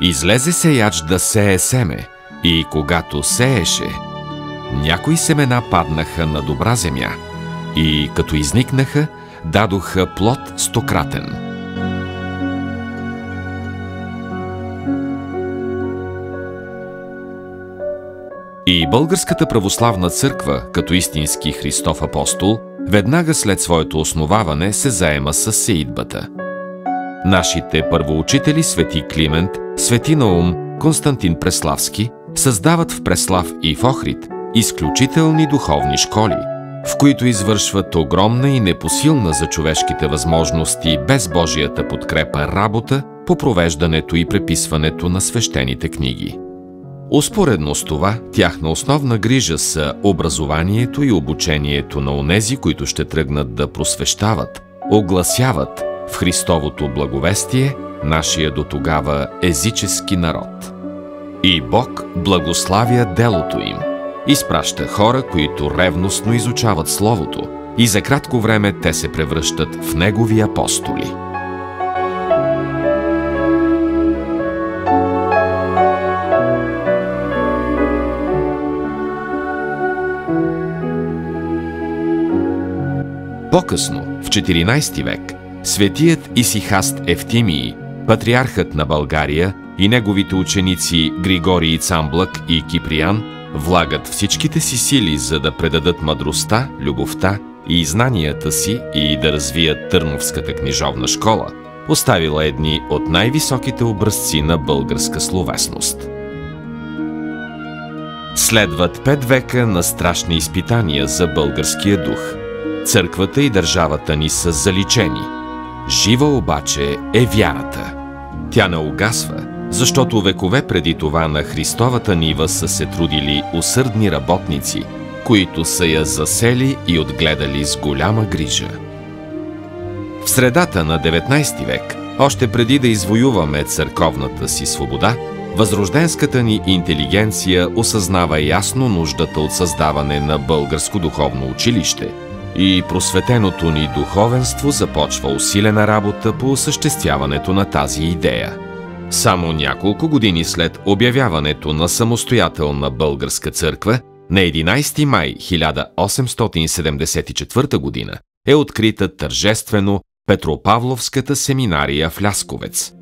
Излезе сеяч да сее семе, и когато сееше, някои семена паднаха на добра земя и като изникнаха, дадоха плод стократен. И Българската православна църква, като истински Христов апостол, веднага след своето основаване се заема с сеитбата. Нашите първоучители свети Климент, свети Наум, Константин Преславски създават в Преслав и в Охрид изключителни духовни школи, в които извършват огромна и непосилна за човешките възможности без Божията подкрепа работа по провеждането и преписването на свещените книги. Успоредно с това, тяхна основна грижа са образованието и обучението на онези, които ще тръгнат да просвещават, огласяват в Христовото благовестие нашия дотогава езически народ. И Бог благославя делото им. Изпраща хора, които ревностно изучават Словото, и за кратко време те се превръщат в Негови апостоли. По-късно, в 14 век, светият Исихаст Евтимий, патриархът на България, и неговите ученици Григорий Цамблак и Киприян влагат всичките си сили, за да предадат мъдростта, любовта и знанията си и да развият Търновската книжовна школа, оставила едни от най-високите образци на българска словесност. Следват 5 века на страшни изпитания за българския дух. Църквата и държавата ни са заличени. Жива обаче е вярата. Тя не угасва, защото векове преди това на Христовата нива са се трудили усърдни работници, които са я засели и отгледали с голяма грижа. В средата на 19 век, още преди да извоюваме църковната си свобода, възрожденската ни интелигенция осъзнава ясно нуждата от създаване на българско духовно училище и просветеното ни духовенство започва усилена работа по осъществяването на тази идея. Само няколко години след обявяването на самостоятелна българска църква, на 11 май 1874 година е открита тържествено Петропавловската семинария в Лясковец.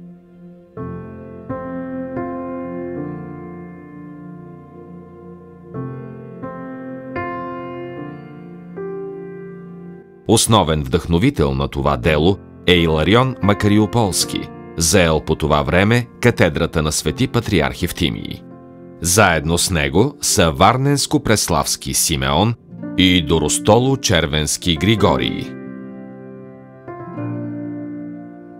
Основен вдъхновител на това дело е Иларион Макариополски, заел по това време катедрата на свети патриарх Евтимий. Заедно с него са Варненско-Преславски Симеон и Доростоло-Червенски Григорий.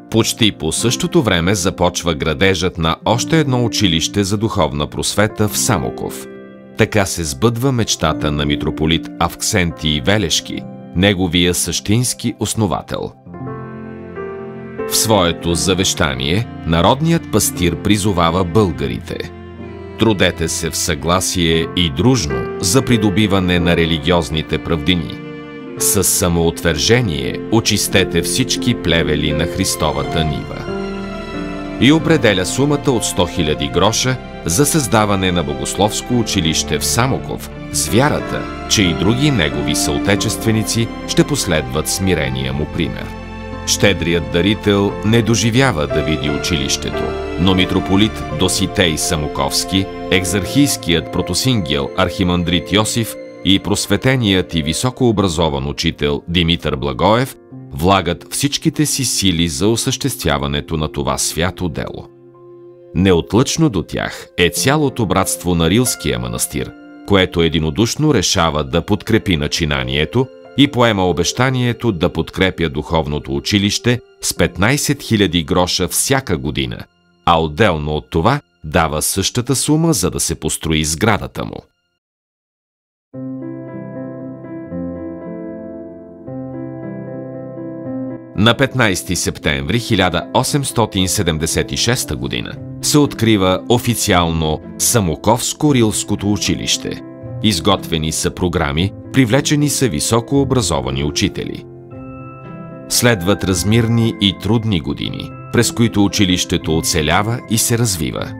Почти по същото време започва градежът на още едно училище за духовна просвета в Самоков. Така се сбъдва мечтата на митрополит Авксентий Велешки, неговия същински основател. В своето завещание народният пастир призовава българите: трудете се в съгласие и дружно за придобиване на религиозните правдини. С самоотвържение очистете всички плевели на Христовата нива. И определя сумата от 100 000 гроша за създаване на богословско училище в Самоков, с вярата, че и други негови съотечественици ще последват смирения му пример. Щедрият дарител не доживява да види училището, но митрополит Доситей Самоковски, екзархийският протосингел архимандрит Йосиф и просветеният и високообразован учител Димитър Благоев влагат всичките си сили за осъществяването на това свято дело. Неотлъчно до тях е цялото братство на Рилския манастир, което единодушно решава да подкрепи начинанието и поема обещанието да подкрепя духовното училище с 15 000 гроша всяка година, а отделно от това дава същата сума, за да се построи сградата му. На 15 септември 1876 година се открива официално Самоковско-Рилското училище. Изготвени са програми, привлечени са високообразовани учители. Следват размирни и трудни години, през които училището оцелява и се развива.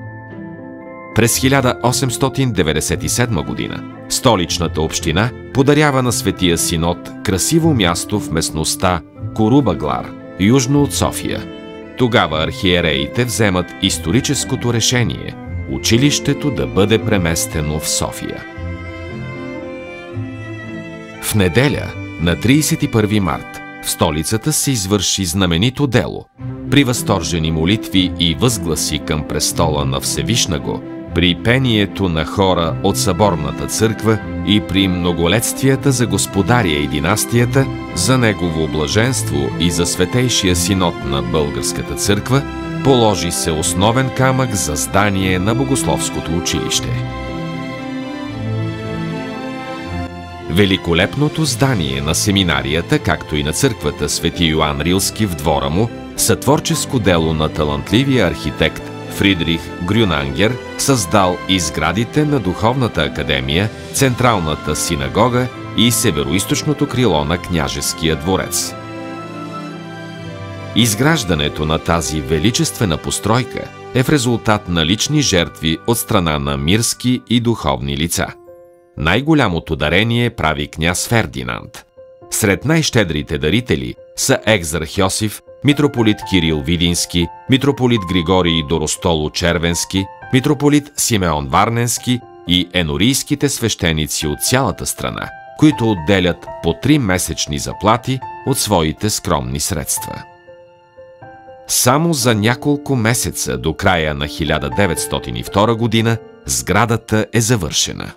През 1897 година столичната община подарява на Светия Синод красиво място в местността Курубаглар, южно от София. Тогава архиереите вземат историческото решение училището да бъде преместено в София. В неделя, на 31 март, в столицата се извърши знаменито дело. При възторжени молитви и възгласи към престола на Всевишнаго, при пението на хора от съборната църква и при многолетствията за господаря и династията, за негово блаженство и за Светейшия Синод на Българската църква, положи се основен камък за здание на Богословското училище. Великолепното здание на семинарията, както и на църквата Свети Йоан Рилски в двора му, са творческо дело на талантливия архитект Фридрих Грюнангер, създал и сградите на Духовната академия, Централната синагога и североизточното крило на Княжеския дворец. Изграждането на тази величествена постройка е в резултат на лични жертви от страна на мирски и духовни лица. Най-голямото дарение прави княз Фердинанд. Сред най-щедрите дарители са екзарх Йосиф, митрополит Кирил Видински, митрополит Григорий Доростоло-Червенски, митрополит Симеон Варненски и енорийските свещеници от цялата страна, които отделят по 3 месечни заплати от своите скромни средства. Само за няколко месеца до края на 1902 година сградата е завършена.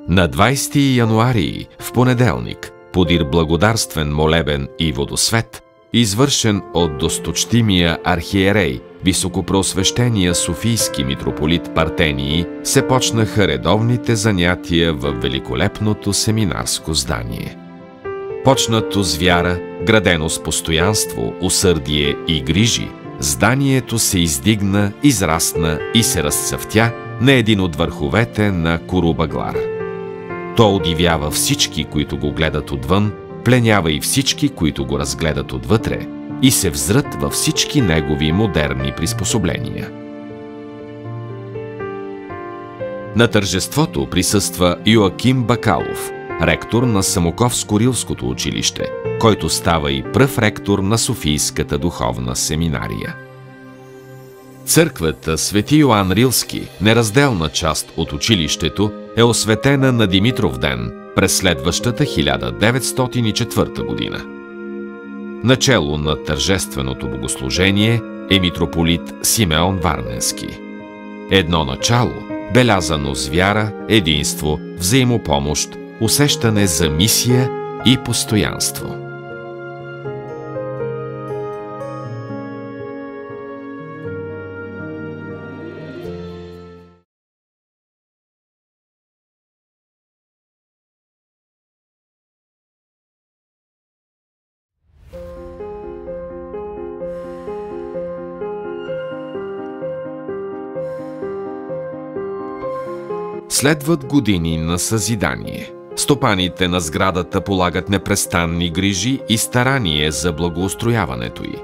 На 20 януари, в понеделник, подир благодарствен молебен и водосвет, извършен от досточтимия архиерей, високопросвещения софийски митрополит Партении, се почнаха редовните занятия в великолепното семинарско здание. Почнато с вяра, градено с постоянство, усърдие и грижи, зданието се издигна, израсна и се разцъфтя на един от върховете на Курубаглар. То удивява всички, които го гледат отвън, пленява и всички, които го разгледат отвътре, и се взрат във всички негови модерни приспособления. На тържеството присъства Йоаким Бакалов, ректор на Самоковско-Рилското училище, който става и пръв ректор на Софийската духовна семинария. Църквата Свети Йоан Рилски, неразделна част от училището, е осветена на Димитров ден през следващата 1904 година. Начело на тържественото богослужение е митрополит Симеон Варненски. Едно начало, белязано с вяра, единство, взаимопомощ, усещане за мисия и постоянство. Следват години на съзидание. Стопаните на сградата полагат непрестанни грижи и старание за благоустрояването й.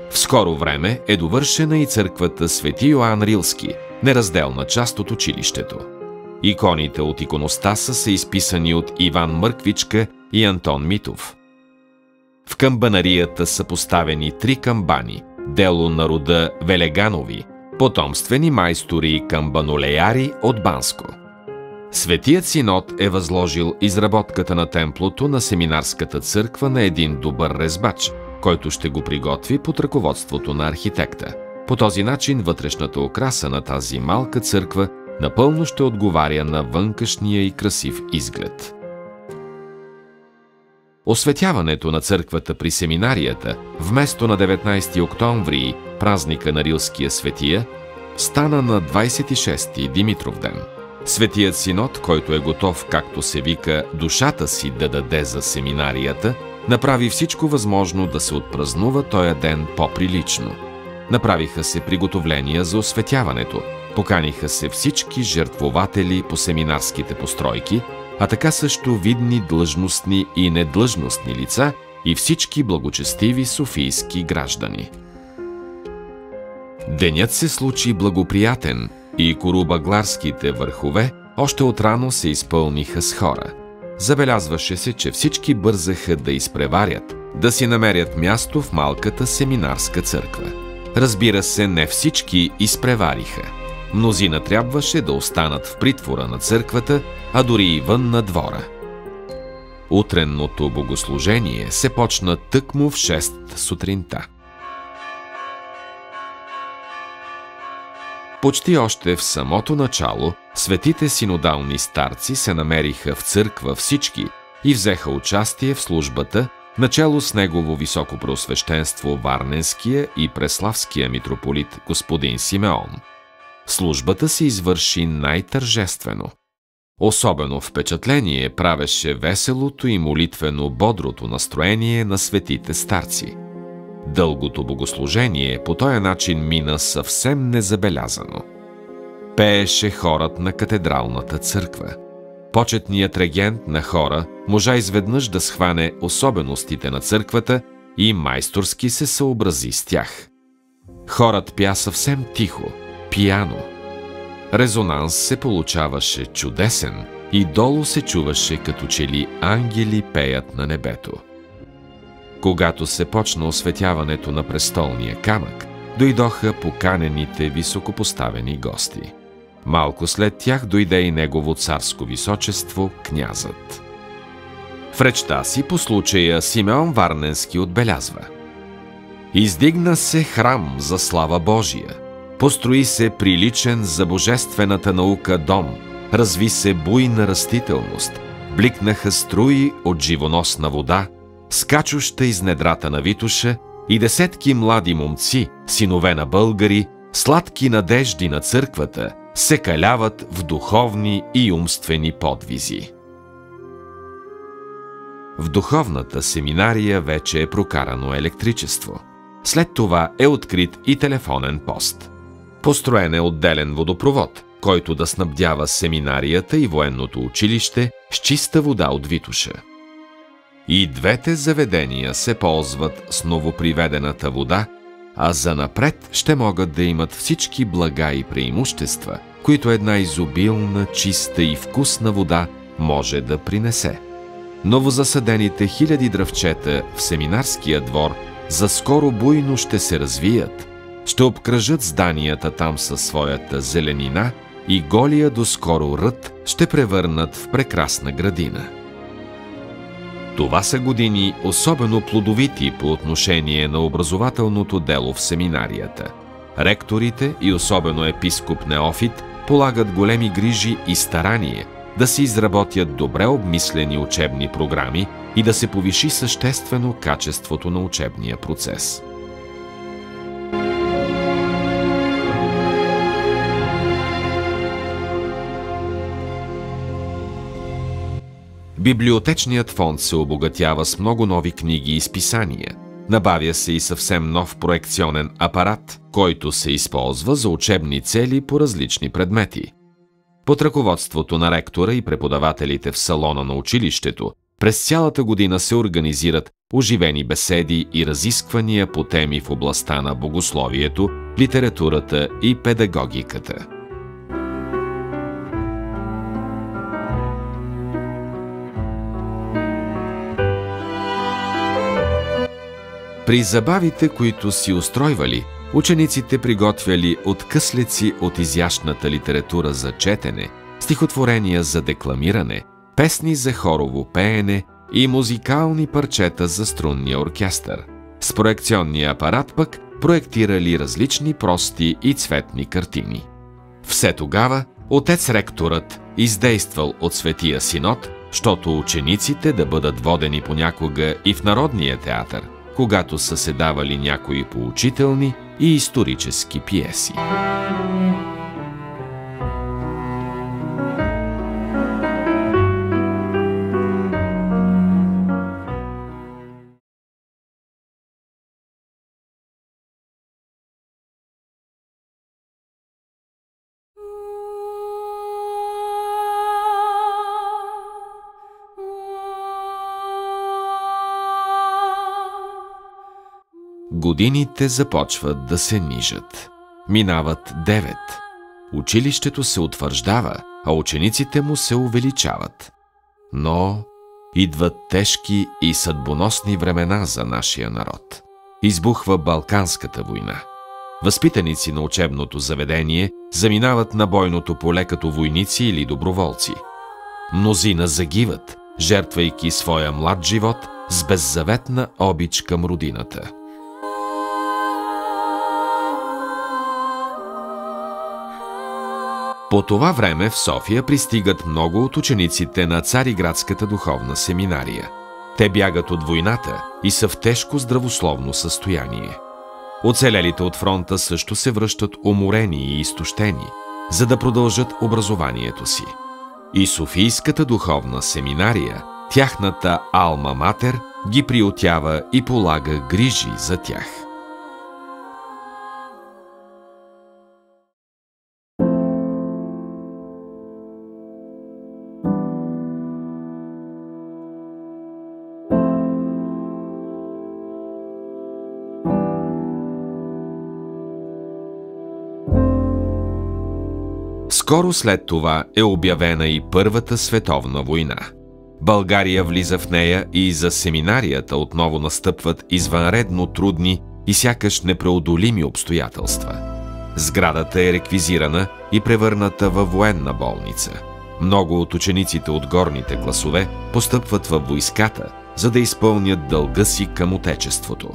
В скоро време е довършена и църквата Свети Йоан Рилски, неразделна част от училището. Иконите от иконостаса са изписани от Иван Мърквичка и Антон Митов. В камбанарията са поставени 3 камбани, дело на рода Велеганови, потомствени майстори и камбанолеяри от Банско. Светият Синод е възложил изработката на темплото на семинарската църква на един добър резбач, който ще го приготви под ръководството на архитекта. По този начин вътрешната украса на тази малка църква напълно ще отговаря на вънкашния и красив изглед. Осветяването на църквата при семинарията, вместо на 19 октомври, празника на Рилския светия, стана на 26 Димитров ден. Светият Синод, който е готов, както се вика, душата си да даде за семинарията, направи всичко възможно да се отпразнува този ден по-прилично. Направиха се приготовления за осветяването, поканиха се всички жертвователи по семинарските постройки, а така също видни длъжностни и недлъжностни лица и всички благочестиви софийски граждани. Денят се случи благоприятен и Корубагларските върхове още отрано се изпълниха с хора. Забелязваше се, че всички бързаха да изпреварят, да си намерят място в малката семинарска църква. Разбира се, не всички изпревариха. Мнозина трябваше да останат в притвора на църквата, а дори и вън на двора. Утренното богослужение се почна тъкмо в 6 сутринта. Почти още в самото начало светите синодални старци се намериха в църква всички и взеха участие в службата, начело с негово високопреосвещенство Варненския и Преславския митрополит господин Симеон. Службата се извърши най-тържествено. Особено впечатление правеше веселото и молитвено бодрото настроение на светите старци. Дългото богослужение по този начин мина съвсем незабелязано. Пееше хорът на катедралната църква. Почетният регент на хора можа изведнъж да схване особеностите на църквата и майсторски се съобрази с тях. Хорът пя съвсем тихо, пияно. Резонанс се получаваше чудесен и долу се чуваше като че ли ангели пеят на небето. Когато се почна осветяването на престолния камък, дойдоха поканените високопоставени гости. Малко след тях дойде и негово царско височество, князът. В речта си по случая Симеон Варненски отбелязва: издигна се храм за слава Божия, построи се приличен за божествената наука дом, разви се буйна растителност, бликнаха струи от живоносна вода, скачуща из недрата на Витоша, и десетки млади момци, синове на българи, сладки надежди на църквата, се каляват в духовни и умствени подвизи. В духовната семинария вече е прокарано електричество. След това е открит и телефонен пост. Построен е отделен водопровод, който да снабдява семинарията и военното училище с чиста вода от Витоша. И двете заведения се ползват с новоприведената вода, а занапред ще могат да имат всички блага и преимущества, които една изобилна, чиста и вкусна вода може да принесе. Новозасадените хиляди дръвчета в семинарския двор за скоро буйно ще се развият, ще обкръжат зданията там със своята зеленина и голия доскоро рът ще превърнат в прекрасна градина. Това са години особено плодовити по отношение на образователното дело в семинарията. Ректорите и особено епископ Неофит полагат големи грижи и старание да се изработят добре обмислени учебни програми и да се повиши съществено качеството на учебния процес. Библиотечният фонд се обогатява с много нови книги и списания. Набавя се и съвсем нов проекционен апарат, който се използва за учебни цели по различни предмети. Под ръководството на ректора и преподавателите в салона на училището през цялата година се организират оживени беседи и разисквания по теми в областта на богословието, литературата и педагогиката. При забавите, които си устройвали, учениците приготвяли откъслеци от изящната литература за четене, стихотворения за декламиране, песни за хорово пеене и музикални парчета за струнния оркестър. С проекционния апарат пък проектирали различни прости и цветни картини. Все тогава отец ректорът издействал от Светия Синод, щото учениците да бъдат водени понякога и в Народния театър, когато са се давали някои поучителни и исторически пиеси. Годините започват да се нижат. Минават 9. Училището се утвърждава, а учениците му се увеличават. Но идват тежки и съдбоносни времена за нашия народ. Избухва Балканската война. Възпитаници на учебното заведение заминават на бойното поле като войници или доброволци. Мнозина загиват, жертвайки своя млад живот с беззаветна обич към родината. По това време в София пристигат много от учениците на Цариградската духовна семинария. Те бягат от войната и са в тежко здравословно състояние. Оцелелите от фронта също се връщат уморени и изтощени, за да продължат образованието си. И Софийската духовна семинария, тяхната алма матер, ги приютява и полага грижи за тях. Скоро след това е обявена и Първата световна война. България влиза в нея и за семинарията отново настъпват извънредно трудни и сякаш непреодолими обстоятелства. Сградата е реквизирана и превърната във военна болница. Много от учениците от горните класове постъпват във войската, за да изпълнят дълга си към Отечеството.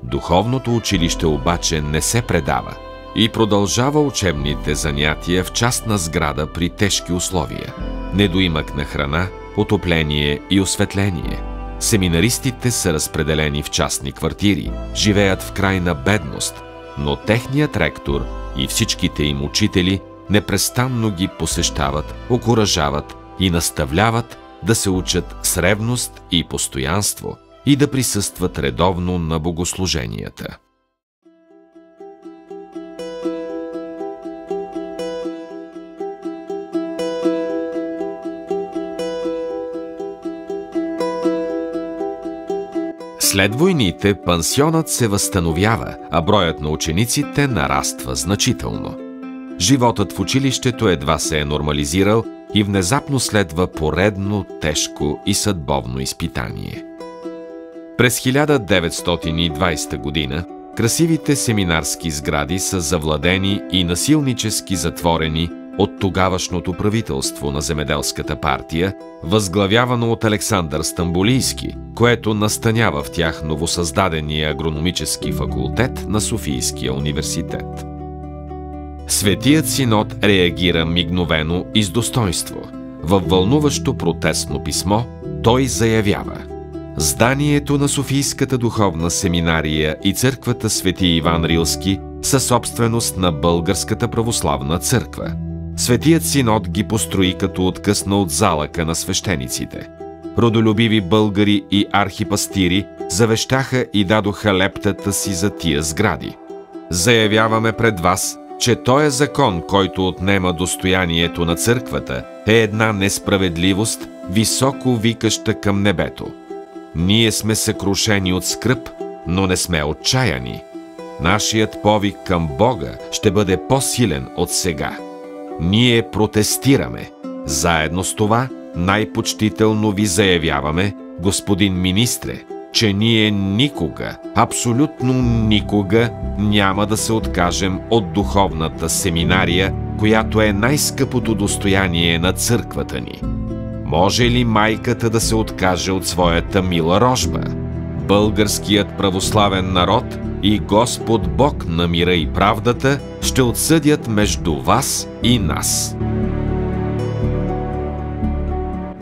Духовното училище обаче не се предава и продължава учебните занятия в частна сграда при тежки условия. Недоимък на храна, отопление и осветление. Семинаристите са разпределени в частни квартири, живеят в крайна бедност, но техният ректор и всичките им учители непрестанно ги посещават, окуражават и наставляват да се учат с ревност и постоянство и да присъстват редовно на богослуженията. След войните пансионът се възстановява, а броят на учениците нараства значително. Животът в училището едва се е нормализирал и внезапно следва поредно, тежко и съдбовно изпитание. През 1920 година красивите семинарски сгради са завладени и насилнически затворени от тогавашното правителство на земеделската партия, възглавявано от Александър Стамболийски, което настанява в тях новосъздадения агрономически факултет на Софийския университет. Светият синод реагира мигновено и с достойнство. Във вълнуващо протестно писмо той заявява: «Зданието на Софийската духовна семинария и църквата Свети Иван Рилски са собственост на Българската православна църква. Светият синод ги построи като откъсна от залъка на свещениците. Родолюбиви българи и архипастири завещаха и дадоха лептата си за тия сгради. Заявяваме пред вас, че този закон, който отнема достоянието на църквата, е една несправедливост, високо викаща към небето. Ние сме съкрушени от скръб, но не сме отчаяни. Нашият повик към Бога ще бъде по-силен от сега. Ние протестираме. Заедно с това най-почтително ви заявяваме, господин министре, че ние никога, абсолютно никога няма да се откажем от духовната семинария, която е най-скъпото достояние на църквата ни. Може ли майката да се откаже от своята мила рожба? Българският православен народ и Господ Бог на мира и правдата ще отсъдят между вас и нас».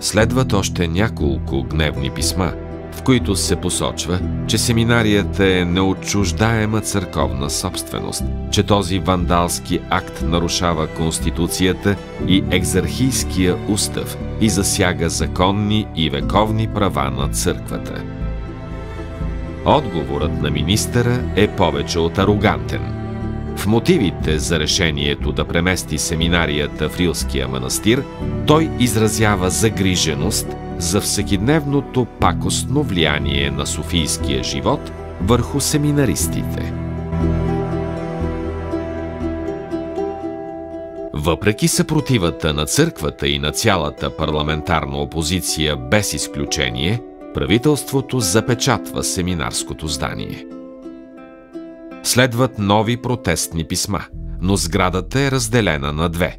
Следват още няколко гневни писма, в които се посочва, че семинарията е неотчуждаема църковна собственост, че този вандалски акт нарушава Конституцията и екзархийския устав и засяга законни и вековни права на църквата. Отговорът на министъра е повече от арогантен. В мотивите за решението да премести семинарията в Рилския манастир, той изразява загриженост за всекидневното пакостно влияние на софийския живот върху семинаристите. Въпреки съпротивата на църквата и на цялата парламентарна опозиция без изключение, правителството запечатва семинарското здание. Следват нови протестни писма, но сградата е разделена на две.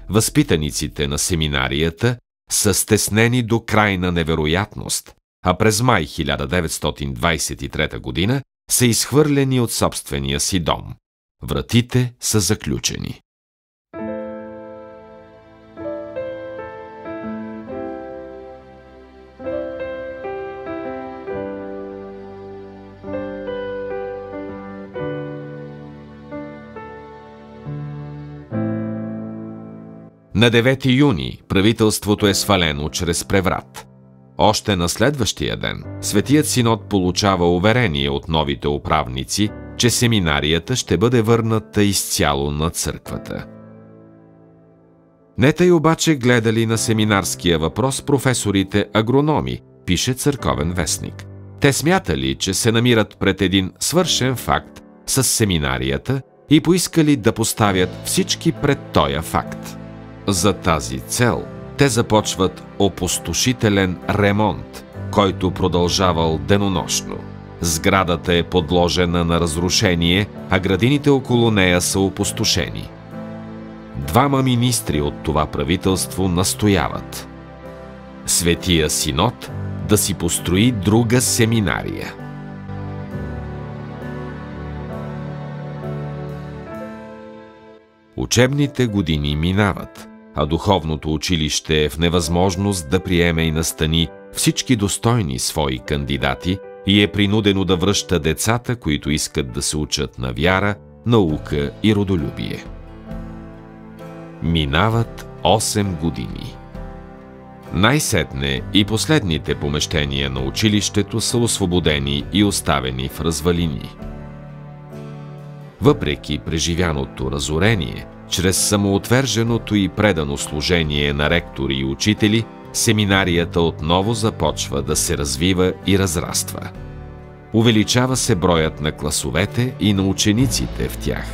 Възпитаниците на семинарията са стеснени до крайна невероятност, а през май 1923 година са изхвърлени от собствения си дом. Вратите са заключени. На 9 юни правителството е свалено чрез преврат. Още на следващия ден Светият Синод получава уверение от новите управници, че семинарията ще бъде върната изцяло на църквата. Не тъй обаче гледали на семинарския въпрос професорите агрономи, пише Църковен вестник. Те смятали, че се намират пред един свършен факт с семинарията и поискали да поставят всички пред тоя факт. За тази цел те започват опустошителен ремонт, който продължавал денонощно. Сградата е подложена на разрушение, а градините около нея са опустошени. Двама министри от това правителство настояват Светия Синод да си построи друга семинария. Учебните години минават, а духовното училище е в невъзможност да приеме и настани всички достойни свои кандидати и е принудено да връща децата, които искат да се учат на вяра, наука и родолюбие. Минават 8 години. Най-сетне и последните помещения на училището са освободени и оставени в развалини. Въпреки преживяното разорение, чрез самоотверженото и предано служение на ректори и учители, семинарията отново започва да се развива и разраства. Увеличава се броят на класовете и на учениците в тях.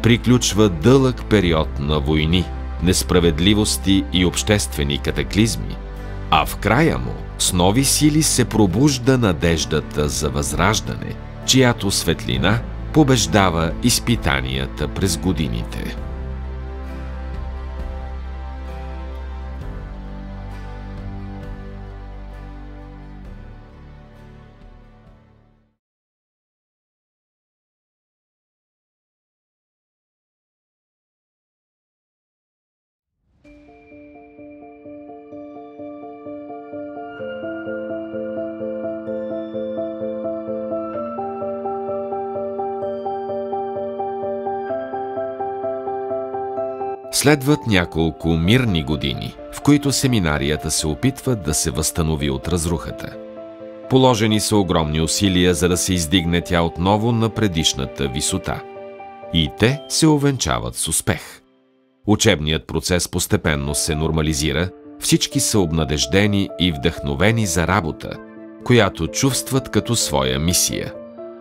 Приключва дълъг период на войни, несправедливости и обществени катаклизми, а в края му с нови сили се пробужда надеждата за възраждане, чиято светлина побеждава изпитанията през годините. Следват няколко мирни години, в които семинарията се опитва да се възстанови от разрухата. Положени са огромни усилия, за да се издигне тя отново на предишната висота. И те се увенчават с успех. Учебният процес постепенно се нормализира, всички са обнадеждени и вдъхновени за работа, която чувстват като своя мисия.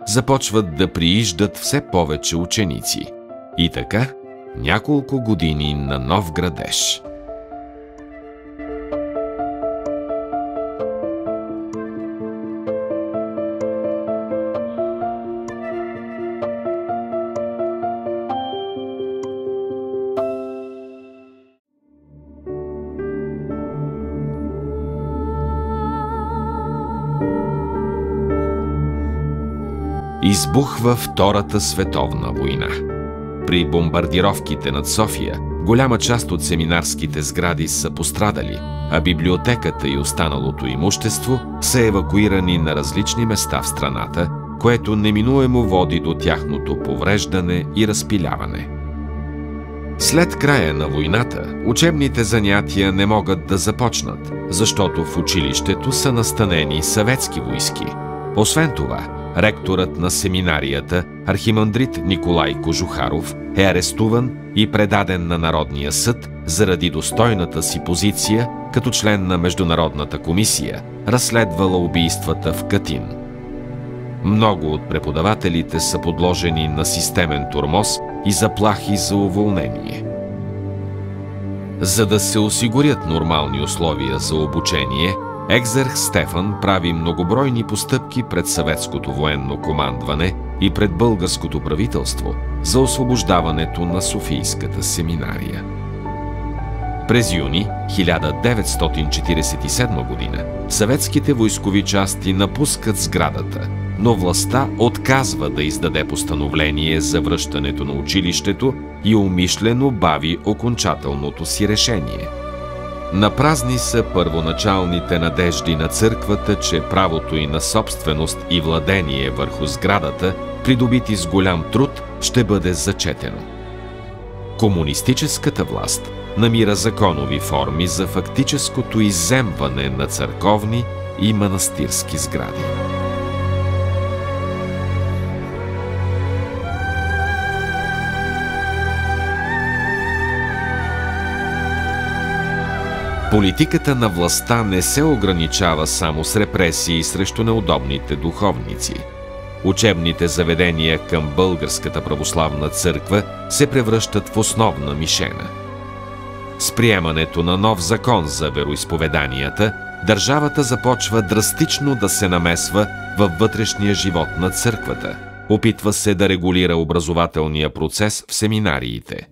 Започват да прииждат все повече ученици. И така, няколко години на нов градеж. Избухва Втората световна война. При бомбардировките над София голяма част от семинарските сгради са пострадали, а библиотеката и останалото имущество са евакуирани на различни места в страната, което неминуемо води до тяхното повреждане и разпиляване. След края на войната учебните занятия не могат да започнат, защото в училището са настанени съветски войски. Освен това, ректорът на семинарията, архимандрит Николай Кожухаров, е арестуван и предаден на Народния съд заради достойната си позиция като член на Международната комисия, разследвала убийствата в Катин. Много от преподавателите са подложени на системен тормоз и заплахи за уволнение. За да се осигурят нормални условия за обучение, Екзарх Стефан прави многобройни постъпки пред съветското военно командване и пред българското правителство за освобождаването на Софийската семинария. През юни 1947 година съветските войскови части напускат сградата, но властта отказва да издаде постановление за връщането на училището и умишлено бави окончателното си решение. Напразни са първоначалните надежди на църквата, че правото й на собственост и владение върху сградата, придобити с голям труд, ще бъде зачетено. Комунистическата власт намира законови форми за фактическото изземване на църковни и манастирски сгради. Политиката на властта не се ограничава само с репресии срещу неудобните духовници. Учебните заведения към Българската православна църква се превръщат в основна мишена. С приемането на нов закон за вероизповеданията, държавата започва драстично да се намесва във вътрешния живот на църквата. Опитва се да регулира образователния процес в семинариите.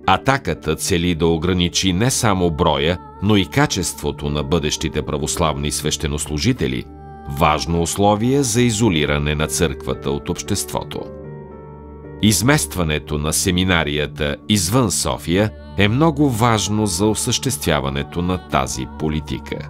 Атаката цели да ограничи не само броя, но и качеството на бъдещите православни свещенослужители, важно условие за изолиране на църквата от обществото. Изместването на семинарията извън София е много важно за осъществяването на тази политика.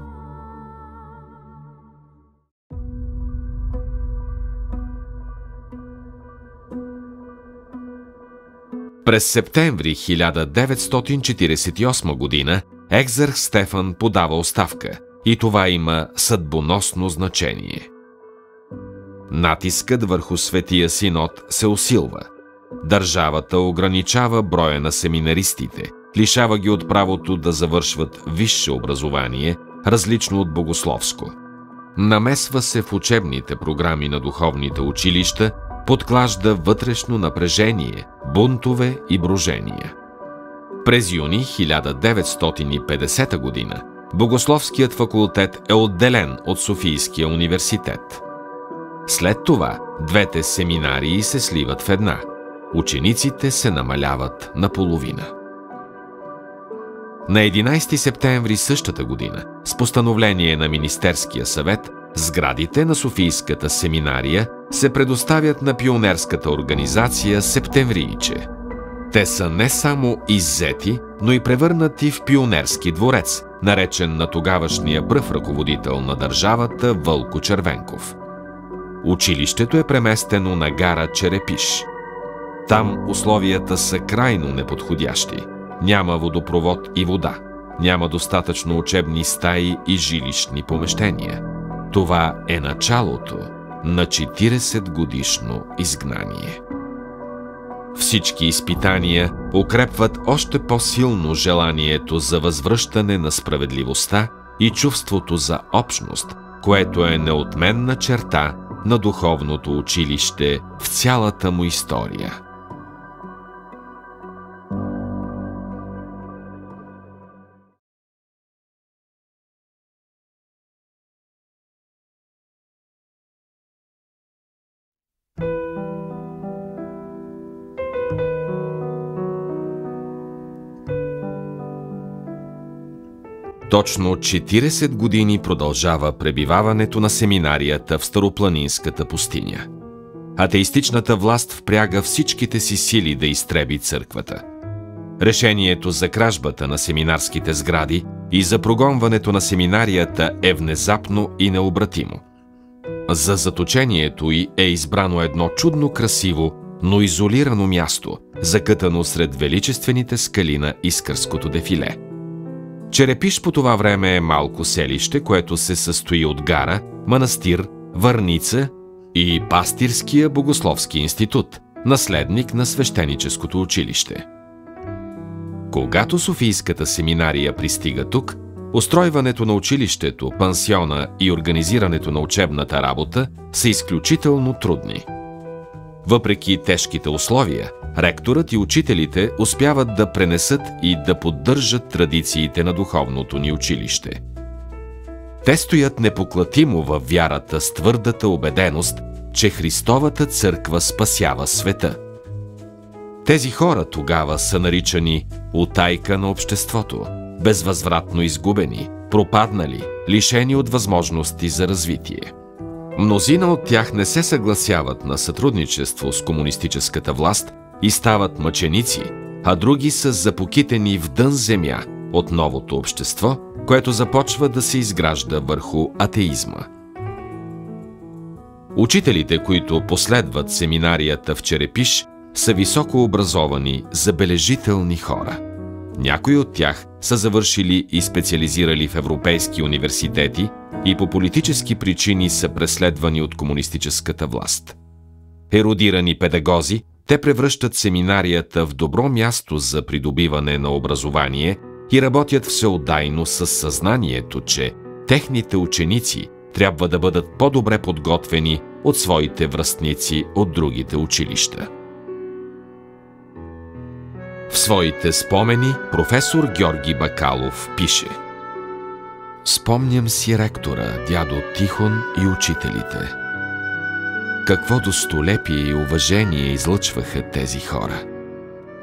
През септември 1948 година Екзарх Стефан подава оставка и това има съдбоносно значение. Натискът върху Светия Синод се усилва. Държавата ограничава броя на семинаристите, лишава ги от правото да завършват висше образование, различно от богословско. Намесва се в учебните програми на духовните училища, подклажда вътрешно напрежение, бунтове и брожения. През юни 1950 година Богословският факултет е отделен от Софийския университет. След това двете семинарии се сливат в една. Учениците се намаляват наполовина. На 11 септември същата година, с постановление на Министерския съвет, сградите на Софийската семинария се предоставят на пионерската организация Септемврийче. Те са не само иззети, но и превърнати в пионерски дворец, наречен на тогавашния пръв ръководител на държавата Вълко Червенков. Училището е преместено на гара Черепиш. Там условията са крайно неподходящи. Няма водопровод и вода. Няма достатъчно учебни стаи и жилищни помещения. Това е началото на 40-годишно изгнание. Всички изпитания укрепват още по-силно желанието за възвръщане на справедливостта и чувството за общност, което е неотменна черта на духовното училище в цялата му история. Точно 40 години продължава пребиваването на семинарията в Старопланинската пустиня. Атеистичната власт впряга всичките си сили да изтреби църквата. Решението за кражбата на семинарските сгради и за прогонването на семинарията е внезапно и необратимо. За заточението й е избрано едно чудно красиво, но изолирано място, закътано сред величествените скали на Искърското дефиле. Черепиш по това време е малко селище, което се състои от гара, манастир, върница и пастирския богословски институт, наследник на свещеническото училище. Когато Софийската семинария пристига тук, Устройването на училището, пансиона и организирането на учебната работа са изключително трудни. Въпреки тежките условия, ректорът и учителите успяват да пренесат и да поддържат традициите на духовното ни училище. Те стоят непоклатимо във вярата с твърдата убеденост, че Христовата църква спасява света. Тези хора тогава са наричани утайка на обществото, безвъзвратно изгубени, пропаднали, лишени от възможности за развитие. Мнозина от тях не се съгласяват на сътрудничество с комунистическата власт и стават мъченици, а други са запокитени в дън земя от новото общество, което започва да се изгражда върху атеизма. Учителите, които последват семинарията в Черепиш, са високообразовани, забележителни хора. Някои от тях са завършили и специализирали в европейски университети и по политически причини са преследвани от комунистическата власт. Ерудирани педагози, те превръщат семинарията в добро място за придобиване на образование и работят всеотдайно със съзнанието, че техните ученици трябва да бъдат по-добре подготвени от своите връстници от другите училища. В своите спомени професор Георги Бакалов пише: „Спомням си ректора, дядо Тихон и учителите. Какво достолепие и уважение излъчваха тези хора.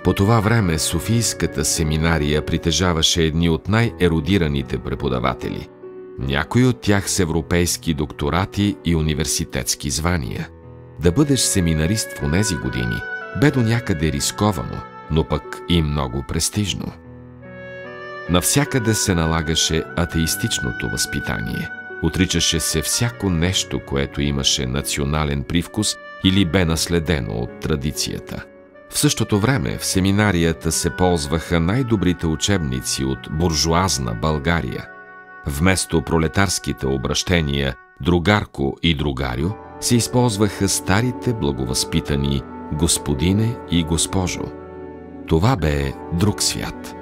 По това време Софийската семинария притежаваше едни от най-ерудираните преподаватели. Някои от тях с европейски докторати и университетски звания. Да бъдеш семинарист в онези години бе до някъде рисковано, но пък и много престижно. Навсякъде се налагаше атеистичното възпитание. Отричаше се всяко нещо, което имаше национален привкус или бе наследено от традицията. В същото време в семинарията се ползваха най-добрите учебници от буржоазна България. Вместо пролетарските обращения другарко и другарю се използваха старите благовъзпитани господине и госпожо. Това бе друг свят.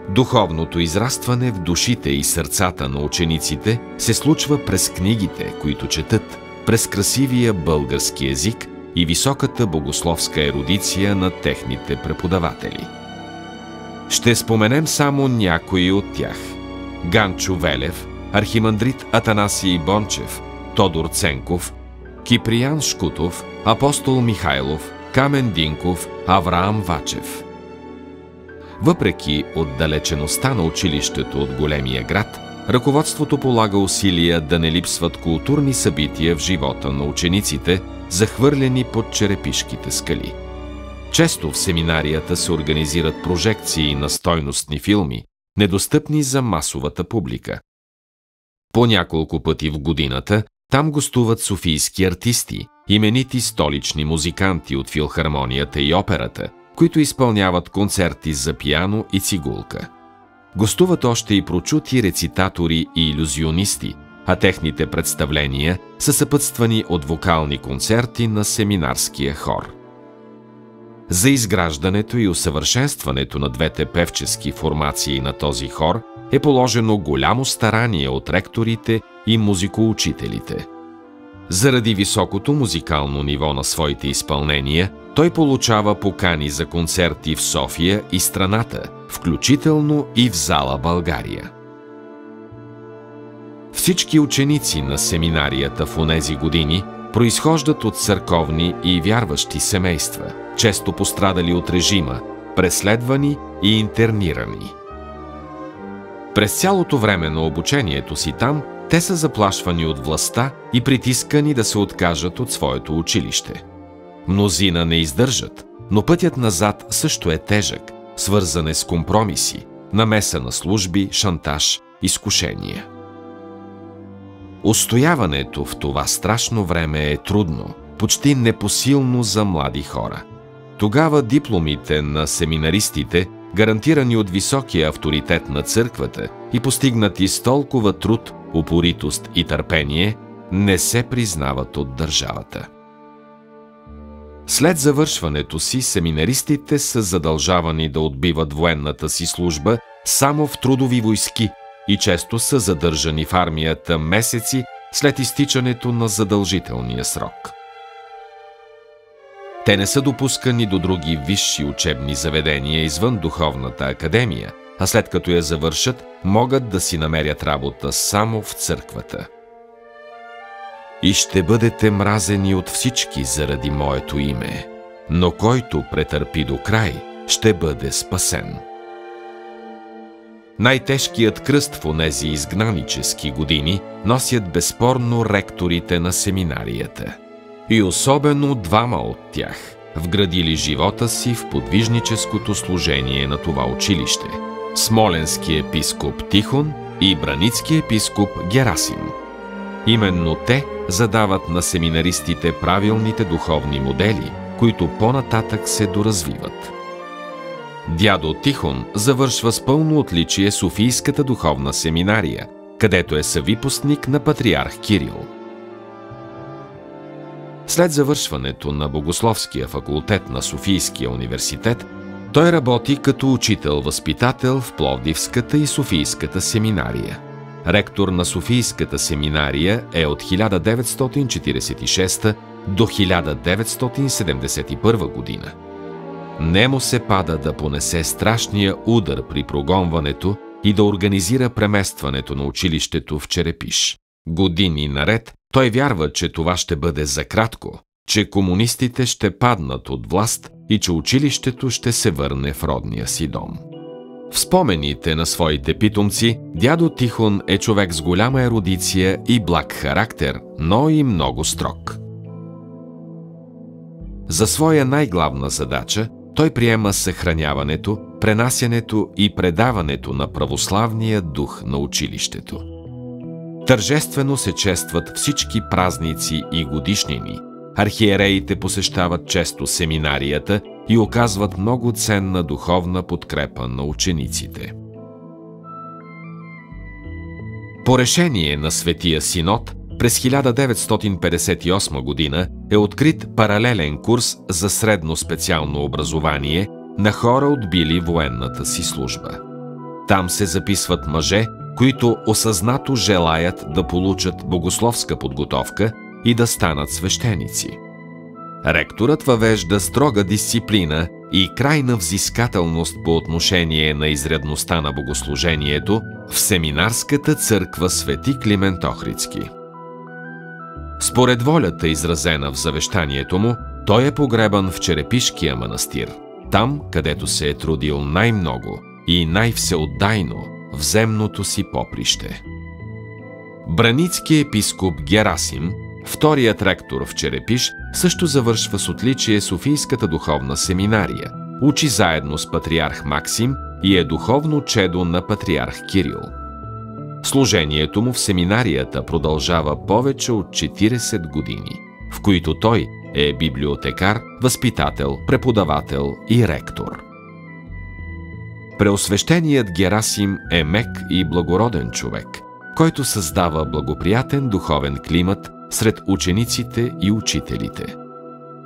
Духовното израстване в душите и сърцата на учениците се случва през книгите, които четат, през красивия български език и високата богословска ерудиция на техните преподаватели. Ще споменем само някои от тях: Ганчо Велев, архимандрит Атанасий Бончев, Тодор Ценков, Киприян Шкутов, Апостол Михайлов, Камен Динков, Авраам Вачев. Въпреки отдалечеността на училището от големия град, ръководството полага усилия да не липсват културни събития в живота на учениците, захвърлени под черепишките скали. Често в семинарията се организират прожекции на стойностни филми, недостъпни за масовата публика. По няколко пъти в годината там гостуват софийски артисти, именити столични музиканти от филхармонията и операта, които изпълняват концерти за пиано и цигулка. Гостуват още и прочути рецитатори и илюзионисти, а техните представления са съпътствани от вокални концерти на семинарския хор. За изграждането и усъвършенстването на двете певчески формации на този хор е положено голямо старание от ректорите и музикоучителите. Заради високото музикално ниво на своите изпълнения, той получава покани за концерти в София и страната, включително и в зала България. Всички ученици на семинарията в онези години произхождат от църковни и вярващи семейства, често пострадали от режима, преследвани и интернирани. През цялото време на обучението си там, те са заплашвани от властта и притискани да се откажат от своето училище. Мнозина не издържат, но пътят назад също е тежък, свързан е с компромиси, намеса на служби, шантаж, изкушения. Устояването в това страшно време е трудно, почти непосилно за млади хора. Тогава дипломите на семинаристите, гарантирани от високия авторитет на църквата и постигнати с толкова труд, упоритост и търпение, не се признават от държавата. След завършването си, семинаристите са задължавани да отбиват военната си служба само в трудови войски и често са задържани в армията месеци след изтичането на задължителния срок. Те не са допускани до други висши учебни заведения извън духовната академия, а след като я завършат, могат да си намерят работа само в църквата. И ще бъдете мразени от всички заради моето име, но който претърпи до край, ще бъде спасен. Най-тежкият кръст в онези изгнанически години носят безспорно ректорите на семинарията. И особено двама от тях, вградили живота си в подвижническото служение на това училище – смоленски епископ Тихон и браницки епископ Герасим. Именно те задават на семинаристите правилните духовни модели, които по-нататък се доразвиват. Дядо Тихон завършва с пълно отличие Софийската духовна семинария, където е съвипускник на патриарх Кирил. След завършването на Богословския факултет на Софийския университет, той работи като учител-възпитател в Пловдивската и Софийската семинария. Ректор на Софийската семинария е от 1946 до 1971 година. Нему се пада да понесе страшния удар при прогонването и да организира преместването на училището в Черепиш. Години наред той вярва, че това ще бъде за кратко, че комунистите ще паднат от власт и че училището ще се върне в родния си дом. В спомените на своите питомци, дядо Тихон е човек с голяма ерудиция и благ характер, но и много строг. За своя най-главна задача той приема съхраняването, пренасянето и предаването на православния дух на училището. Тържествено се честват всички празници и годишнини. Архиереите посещават често семинарията и оказват много ценна духовна подкрепа на учениците. По решение на Светия Синод, през 1958 година е открит паралелен курс за средно специално образование на хора, отбили военната си служба. Там се записват мъже, които осъзнато желаят да получат богословска подготовка и да станат свещеници. Ректорът въвежда строга дисциплина и крайна взискателност по отношение на изрядността на богослужението в семинарската църква Свети Климент Охридски. Според волята, изразена в завещанието му, той е погребан в Черепишкия манастир, там, където се е трудил най-много и най-всеотдайно в земното си поприще. Браницки епископ Герасим, вторият ректор в Черепиш, също завършва с отличие Софийската духовна семинария, учи заедно с патриарх Максим и е духовно чедо на патриарх Кирил. Служението му в семинарията продължава повече от 40 години, в които той е библиотекар, възпитател, преподавател и ректор. Преосвещеният Герасим е мек и благороден човек, който създава благоприятен духовен климат сред учениците и учителите.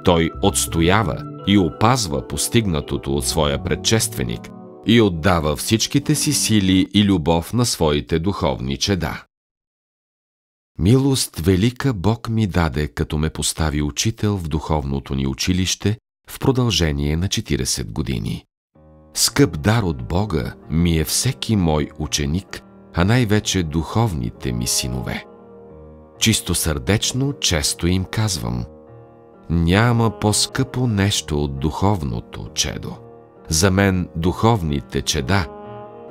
Той отстоява и опазва постигнатото от своя предшественик и отдава всичките си сили и любов на своите духовни чеда. Милост велика Бог ми даде, като ме постави учител в духовното ни училище в продължение на 40 години. Скъп дар от Бога ми е всеки мой ученик, а най-вече духовните ми синове. Чисто сърдечно често им казвам: няма по-скъпо нещо от духовното чедо. За мен духовните чеда,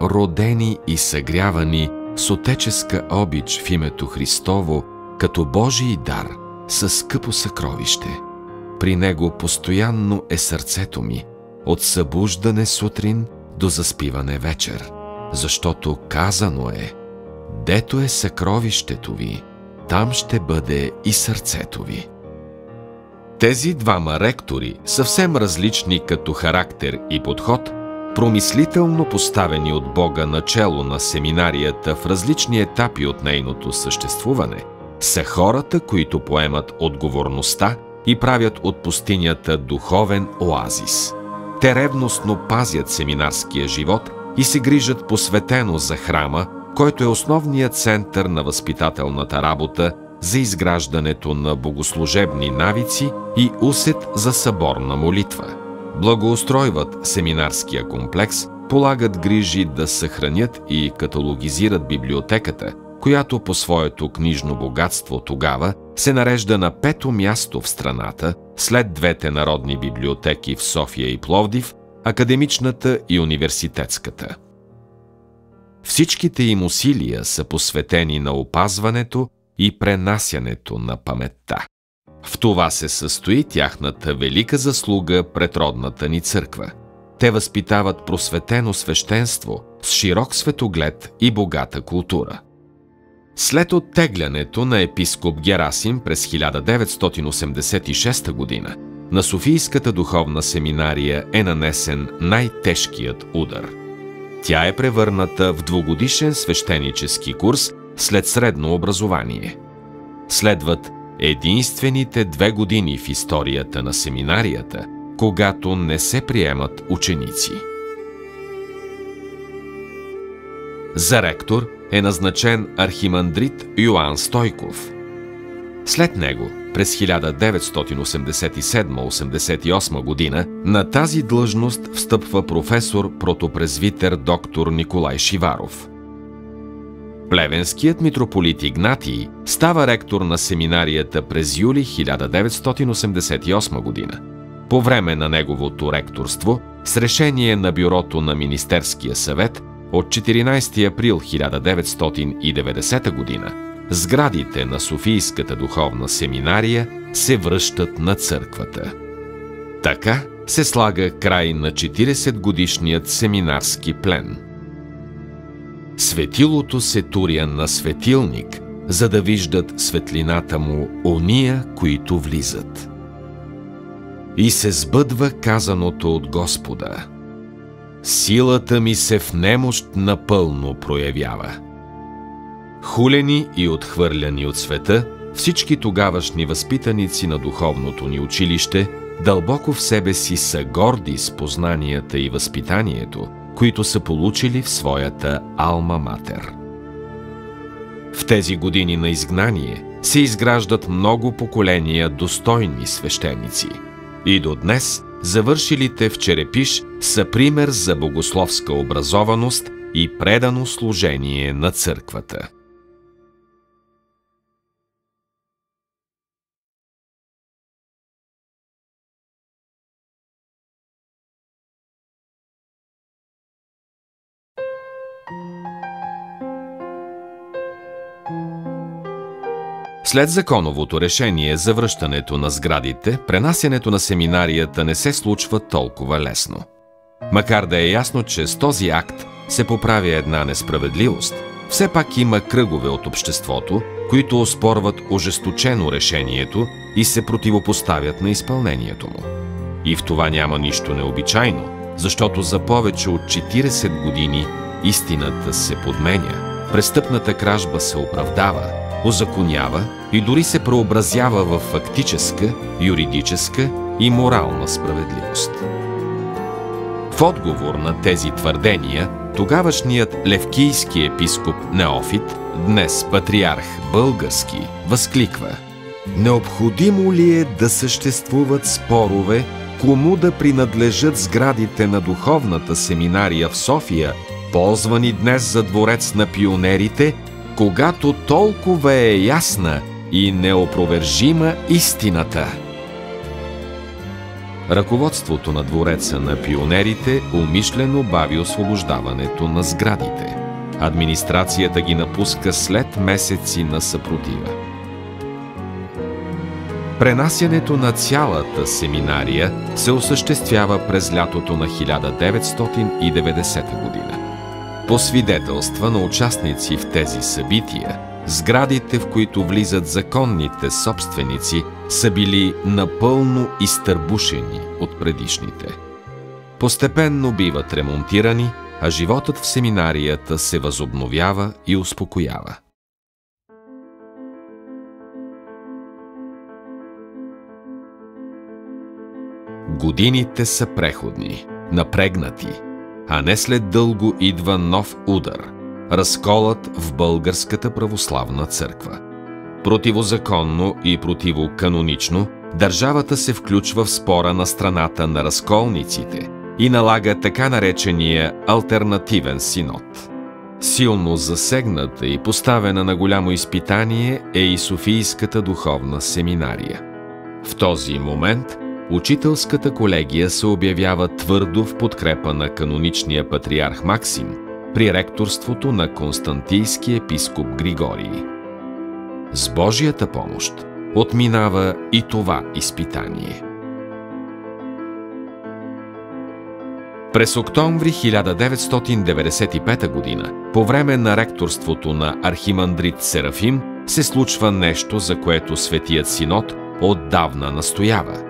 родени и съгрявани с отеческа обич в името Христово, като Божий дар, са скъпо съкровище. При него постоянно е сърцето ми, от събуждане сутрин до заспиване вечер, защото казано е: дето е съкровището ви, там ще бъде и сърцето ви. Тези двама ректори, съвсем различни като характер и подход, промислително поставени от Бога начело на семинарията в различни етапи от нейното съществуване, са хората, които поемат отговорността и правят от пустинята духовен оазис. Те ревностно пазят семинарския живот и се грижат посветено за храма, който е основният център на възпитателната работа за изграждането на богослужебни навици и усет за съборна молитва. Благоустройват семинарския комплекс, полагат грижи да съхранят и каталогизират библиотеката, която по своето книжно богатство тогава се нарежда на 5-то място в страната, след двете народни библиотеки в София и Пловдив, академичната и университетската. Всичките им усилия са посветени на опазването и пренасянето на паметта. В това се състои тяхната велика заслуга пред родната ни църква. Те възпитават просветено свещенство с широк светоглед и богата култура. След оттеглянето на епископ Герасим през 1986 година, на Софийската духовна семинария е нанесен най-тежкият удар. Тя е превърната в двугодишен свещенически курс след средно образование. Следват единствените 2 години в историята на семинарията, когато не се приемат ученици. За ректор е назначен архимандрит Йоан Стойков. След него, през 1987-88 година, на тази длъжност встъпва професор протопрезвитер доктор Николай Шиваров. Плевенският митрополит Игнатий става ректор на семинарията през юли 1988 година. По време на неговото ректорство, с решение на бюрото на Министерския съвет от 14 април 1990 година, сградите на Софийската духовна семинария се връщат на църквата. Така се слага край на 40-годишният семинарски плен. Светилото се туря на светилник, за да виждат светлината му ония, които влизат. И се сбъдва казаното от Господа: силата ми се в немощ напълно проявява. Хулени и отхвърляни от света, всички тогавашни възпитаници на духовното ни училище дълбоко в себе си са горди с познанията и възпитанието, които са получили в своята алма матер. В тези години на изгнание се изграждат много поколения достойни свещеници. И до днес завършилите в Черепиш са пример за богословска образованост и предано служение на църквата. След законовото решение за връщането на сградите, пренасянето на семинарията не се случва толкова лесно. Макар да е ясно, че с този акт се поправя една несправедливост, все пак има кръгове от обществото, които оспорват ожесточено решението и се противопоставят на изпълнението му. И в това няма нищо необичайно, защото за повече от 40 години истината се подменя, престъпната кражба се оправдава, озаконява и дори се преобразява в фактическа, юридическа и морална справедливост. В отговор на тези твърдения, тогавашният левкийски епископ Неофит, днес патриарх български, възкликва: необходимо ли е да съществуват спорове, кому да принадлежат сградите на духовната семинария в София, ползвани днес за дворец на пионерите, когато толкова е ясна и неопровержима истината? Ръководството на двореца на пионерите умишлено бави освобождаването на сградите. Администрацията ги напуска след месеци на съпротива. Пренасянето на цялата семинария се осъществява през лятото на 1990 година. По свидетелства на участници в тези събития, сградите, в които влизат законните собственици, са били напълно изтърбушени от предишните. Постепенно биват ремонтирани, а животът в семинарията се възобновява и успокоява. Годините са преходни, напрегнати. а не след дълго идва нов удар – разколът в Българската православна църква. Противозаконно и противоканонично държавата се включва в спора на страната на разколниците и налага така наречения алтернативен синод. Силно засегната и поставена на голямо изпитание е и Софийската духовна семинария. В този момент учителската колегия се обявява твърдо в подкрепа на каноничния патриарх Максим при ректорството на Константийски епископ Григорий. С Божията помощ отминава и това изпитание. През октомври 1995 г., по време на ректорството на архимандрит Серафим, се случва нещо, за което Светият Синод отдавна настоява.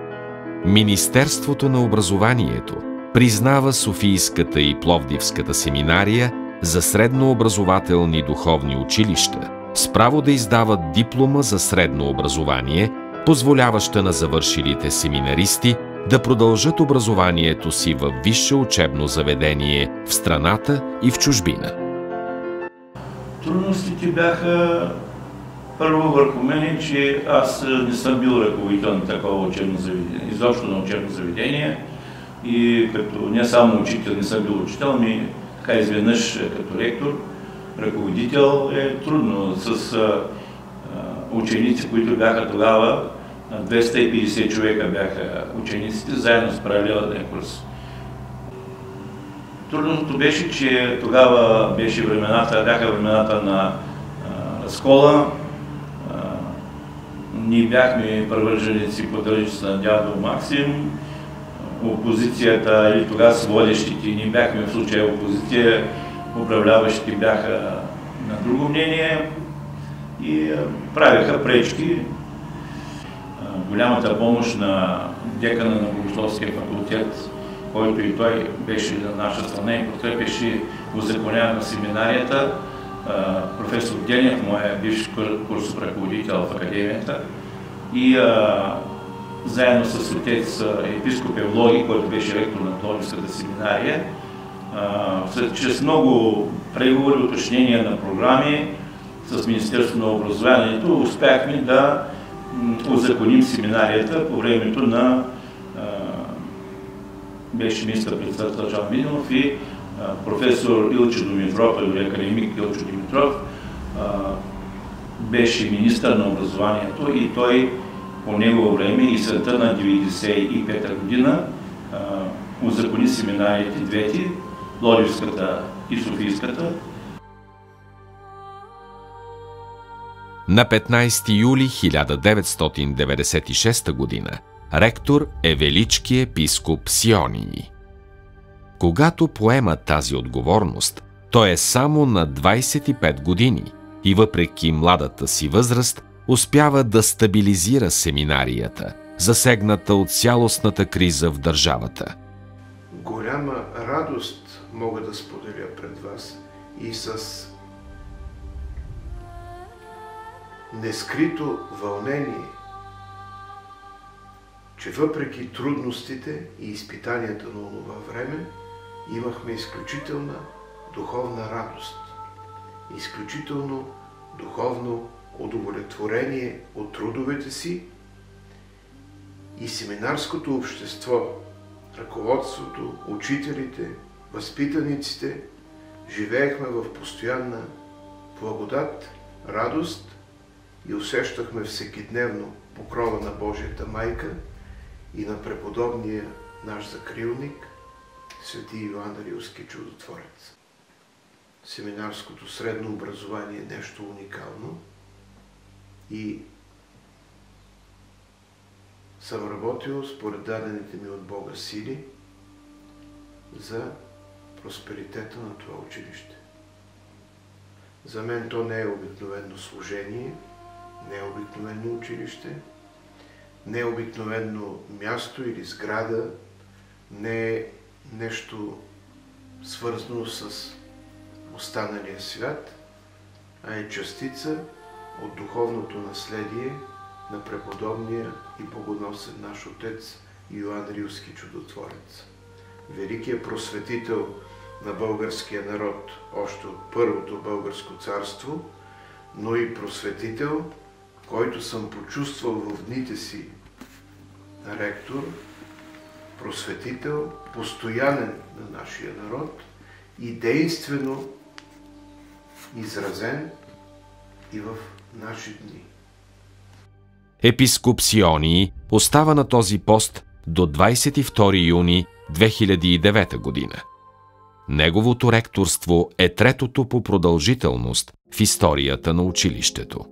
Министерството на образованието признава Софийската и Пловдивската семинария за среднообразователни духовни училища с право да издават диплома за средно образование, позволяваща на завършилите семинаристи да продължат образованието си във висше учебно заведение в страната и в чужбина. Трудностите бяха първо върху мен, че аз не съм бил ръководител на такова учебно заведение, изобщо на учебно заведение, и като не само учител, не съм бил учител, ми така изведнъж като ректор, ръководител е трудно с ученици, които бяха тогава, 250 човека бяха учениците, заедно с паралелния курс. Трудното беше, че тогава бяха времената на разкола. Ние бяхме привърженици поддръжници на дядо Максим. Опозицията или тогава с водещите, ние бяхме в случая опозиция, управляващите бяха на друго мнение и правиха пречки. Голямата помощ на декана на Богословския факултет, който и той беше на наша страна и подкрепеше узаконяване на семинарията, професор Генев, моя бивш курсов ръководител в академията, и заедно с отец епископ Евлоги, който беше ректор на Пловдивската семинария, чрез много преговори, уточнения на програми с Министерството на образованието, успяхме да узаконим семинарията по времето на беше министър-председател Жан Виденов и професор Илчо Димитров, академик Илчо Димитров, беше министър на образованието и той по негово време и света на 1995 година узакони семинариите двете, Пловдивската и Софийската. На 15 юли 1996 година ректор е велички епископ Сионий. Когато поема тази отговорност, той е само на 25 години и въпреки младата си възраст успява да стабилизира семинарията, засегната от цялостната криза в държавата. Голяма радост мога да споделя пред вас и с нескрито вълнение, че въпреки трудностите и изпитанията на онова време, имахме изключителна духовна радост, изключително духовно удовлетворение от трудовете си и семинарското общество, ръководството, учителите, възпитаниците, живеехме в постоянна благодат, радост и усещахме всекидневно покрова на Божията майка и на преподобния наш закрилник, свети Йоан Рилски чудотворец. Семинарското средно образование е нещо уникално и съм работил според дадените ми от Бога сили за просперитета на това училище. За мен то не е обикновено служение, не е обикновено училище, не е обикновено място или сграда, не е нещо свързано с останалия свят, а е частица от духовното наследие на преподобния и богоносен наш отец Йоан Рилски чудотворец. Великият просветител на българския народ още от първото българско царство, но и просветител, който съм почувствал в дните си на ректор, просветител, постоянен на нашия народ и действено изразен и в наши дни. Епископ Сионий остава на този пост до 22 юни 2009 година. Неговото ректорство е третото по продължителност в историята на училището.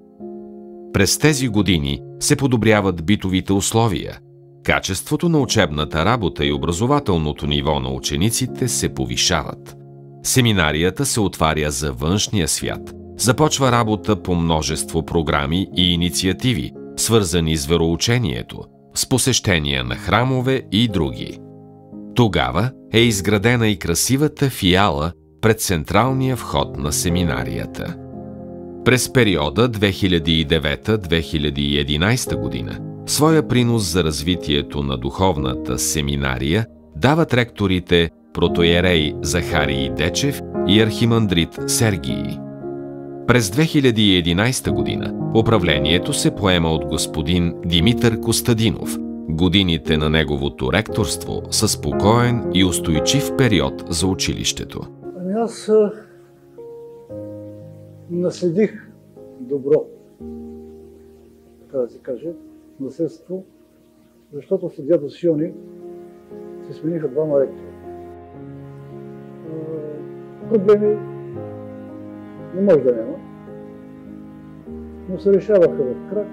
През тези години се подобряват битовите условия, качеството на учебната работа и образователното ниво на учениците се повишават. Семинарията се отваря за външния свят, започва работа по множество програми и инициативи, свързани с вероучението, с посещения на храмове и други. Тогава е изградена и красивата фиала пред централния вход на семинарията. През периода 2009-2011 година своя принос за развитието на духовната семинария дават ректорите протоиерей Захарий Дечев и архимандрит Сергий. През 2011 година управлението се поема от господин Димитър Костадинов. Годините на неговото ректорство са спокоен и устойчив период за училището. Аз наследих добро, така да се каже, наследство, защото след дядо Сионий се смениха двама ректора. Проблеми не може да няма, но се решаваха в крак.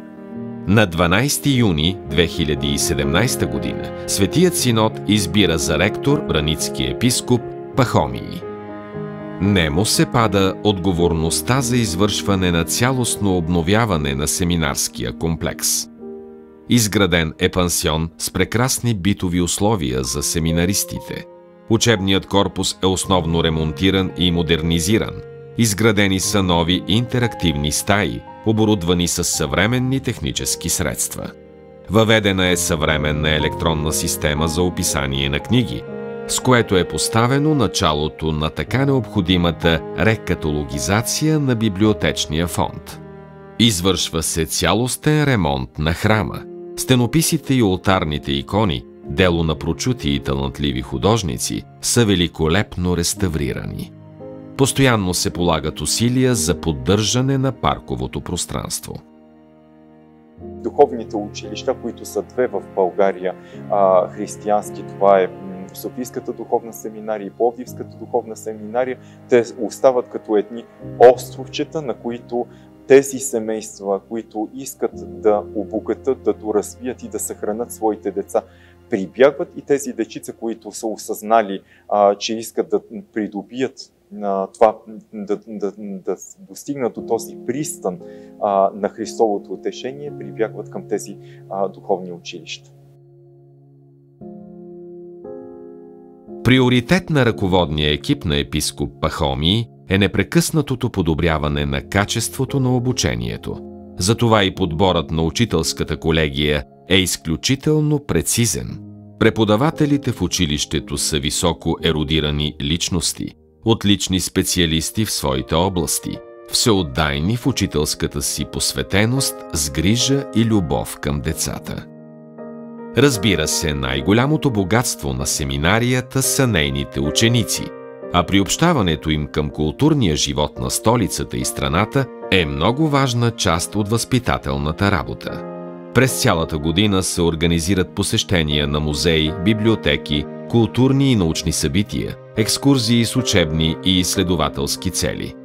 На 12 юни 2017 година Светият Синод избира за ректор браницкия епископ Пахомий. Нему се пада отговорността за извършване на цялостно обновяване на семинарския комплекс. Изграден е пансион с прекрасни битови условия за семинаристите. Учебният корпус е основно ремонтиран и модернизиран. Изградени са нови интерактивни стаи, оборудвани с съвременни технически средства. Въведена е съвременна електронна система за описание на книги, с което е поставено началото на така необходимата рекаталогизация на библиотечния фонд. Извършва се цялостен ремонт на храма. Стенописите и олтарните икони, дело на прочути и талантливи художници, са великолепно реставрирани. Постоянно се полагат усилия за поддържане на парковото пространство. Духовните училища, които са две в България християнски, това е Софийската духовна семинария и Пловдивската духовна семинария, те остават като едни островчета, на които тези семейства, които искат да обогатят, да доразвият и да съхранят своите деца, прибягват, и тези дечица, които са осъзнали, че искат да придобият това, да достигнат до този пристан на Христовото утешение, прибягват към тези духовни училища. Приоритет на ръководния екип на епископ Пахомий е непрекъснатото подобряване на качеството на обучението. Затова и подборът на учителската колегия е изключително прецизен. Преподавателите в училището са високо ерудирани личности, отлични специалисти в своите области, всеотдайни в учителската си посветеност с грижа и любов към децата. Разбира се, най-голямото богатство на семинарията са нейните ученици, а приобщаването им към културния живот на столицата и страната е много важна част от възпитателната работа. През цялата година се организират посещения на музеи, библиотеки, културни и научни събития, екскурзии с учебни и изследователски цели.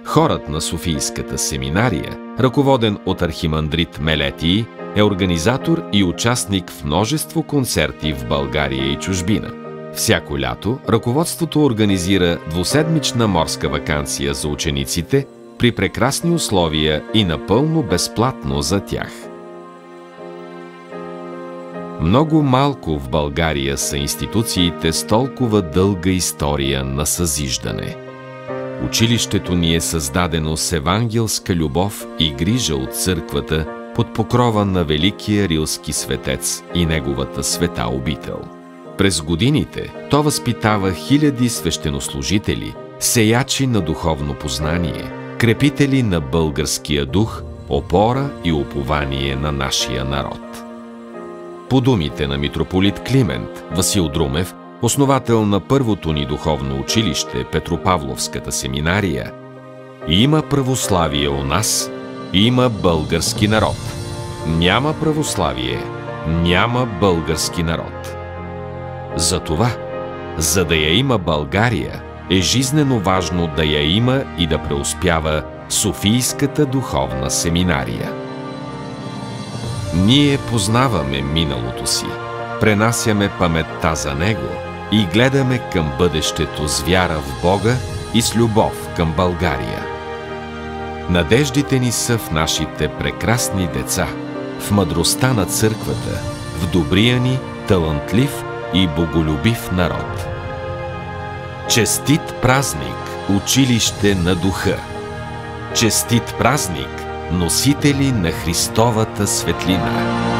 Хорът на Софийската семинария, ръководен от архимандрит Мелетий, е организатор и участник в множество концерти в България и чужбина. Всяко лято ръководството организира двуседмична морска ваканция за учениците при прекрасни условия и напълно безплатно за тях. Много малко в България са институциите с толкова дълга история на съзиждане. Училището ни е създадено с евангелска любов и грижа от църквата под покрова на великия рилски светец и неговата света обител. През годините то възпитава хиляди свещенослужители, сеячи на духовно познание, крепители на българския дух, опора и упование на нашия народ. По думите на митрополит Климент, Васил Друмев, основател на първото ни духовно училище, Петропавловската семинария, има православие у нас, има български народ. Няма православие, няма български народ. Затова, за да я има България, е жизнено важно да я има и да преуспява Софийската духовна семинария. Ние познаваме миналото си, пренасяме паметта за него и гледаме към бъдещето с вяра в Бога и с любов към България. Надеждите ни са в нашите прекрасни деца, в мъдростта на църквата, в добрия ни, талантлив и боголюбив народ. Честит празник, училище на духа! Честит празник, носители на Христовата светлина!